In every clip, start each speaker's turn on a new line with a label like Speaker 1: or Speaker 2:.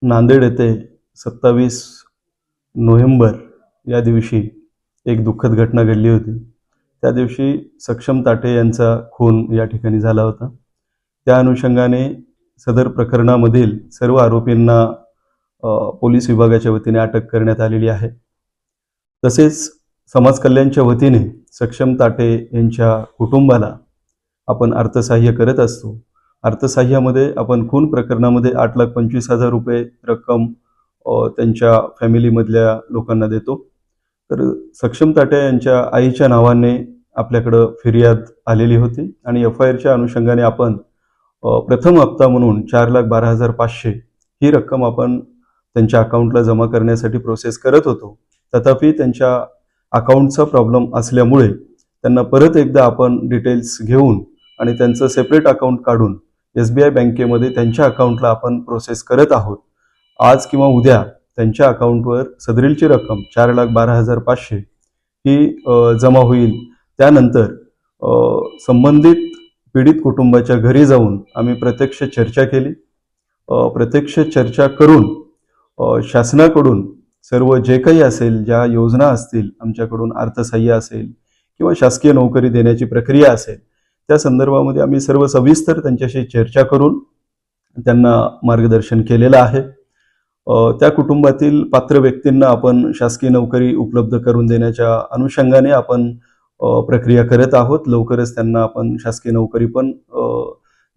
Speaker 1: नांदेड येथे 27 नोव्हेंबर या दिवशी एक दुःखद घटना घडली होती। त्या दिवशी सक्षम ताटे यांचा खून या ठिकाणी झाला होता। त्या अनुषंगाने सदर प्रकरणामधील सर्व आरोपींना पोलीस विभागाच्या वतीने अटक करण्यात आलेली आहे। तसेच समाज कल्याणच्या वतीने सक्षम ताटे यांच्या कुटुंबाला आपण अर्थसहाय्य करत असतो। अर्थसहाय्यामध्ये आपण खून प्रकरणामध्ये 8,25,000 रुपये रक्कम त्यांच्या फॅमिलीमधल्या लोकांना देतो। तर सक्षम ताटे यांच्या आईच्या नावाने आपल्याकडे फिर्याद आलेली होती आणि एफआयआरच्या अनुषंगाने आपण प्रथम हप्ता म्हणून 4,12,500 ही रक्कम आपण त्यांच्या अकाउंटला जमा करण्यासाठी प्रोसेस करत होतो। तथापि त्यांच्या अकाउंटचा प्रॉब्लेम असल्यामुळे त्यांना परत एकदा आपण डिटेल्स घेऊन आणि त्यांचं सेपरेट अकाउंट काढून SBI बँकेमध्ये त्यांच्या अकाउंटला आपण प्रोसेस करत आहोत। आज किंवा उद्या त्यांच्या अकाउंटवर सदरीलची रक्कम 4,12,500 ही जमा होईल। त्यानंतर संबंधित पीडित कुटुंबाच्या घरी जाऊन आम्ही प्रत्यक्ष चर्चा केली। प्रत्यक्ष चर्चा करून शासनाकडून सर्व जे काही असेल, ज्या योजना असतील, आमच्याकडून अर्थसहाय्य असेल किंवा शासकीय नोकरी देण्याची प्रक्रिया असेल, त्या संदर्भामध्ये आम्ही सर्व सविस्तर त्यांच्याशी चर्चा करून त्यांना मार्गदर्शन केलेलं आहे। त्या कुटुंबातील पात्र व्यक्तींना आपण शासकीय नोकरी उपलब्ध करून देण्याच्या अनुषंगाने आपण प्रक्रिया करत आहोत। लवकरच त्यांना आपण शासकीय नोकरी पण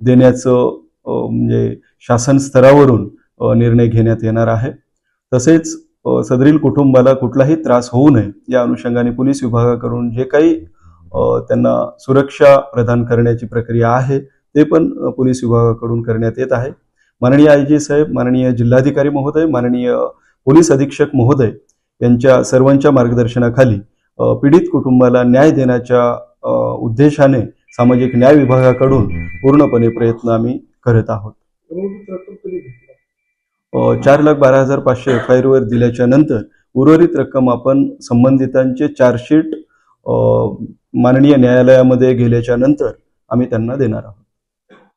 Speaker 1: देण्याचं म्हणजे शासन स्तरावरून निर्णय घेण्यात येणार आहे। तसेच सदरील कुटुंबाला कुठलाही त्रास होऊ नये या अनुषंगाने पोलीस विभागाकडून जे काही त्यांना सुरक्षा प्रदान करण्याची प्रक्रिया आहे ते पण पोलीस विभागाकडून करण्यात येत आहे। माननीय IG साहेब, माननीय जिल्हाधिकारी महोदय, माननीय पोलीस अधीक्षक महोदय यांच्या सर्वांच्या मार्गदर्शनाखाली पीडित कुटुंबाला न्याय देण्याच्या उद्देशाने सामाजिक न्याय विभागाकडून पूर्णपणे प्रयत्न आम्ही करत आहोत। 4,12,500 एफआयआर वर दिल्याच्या नंतर उर्वरित रक्कम आपण संबंधितांचे चार्जशीट माननीय न्यायालयामध्ये गेल्याच्या नंतर आम्ही त्यांना देणार आहोत।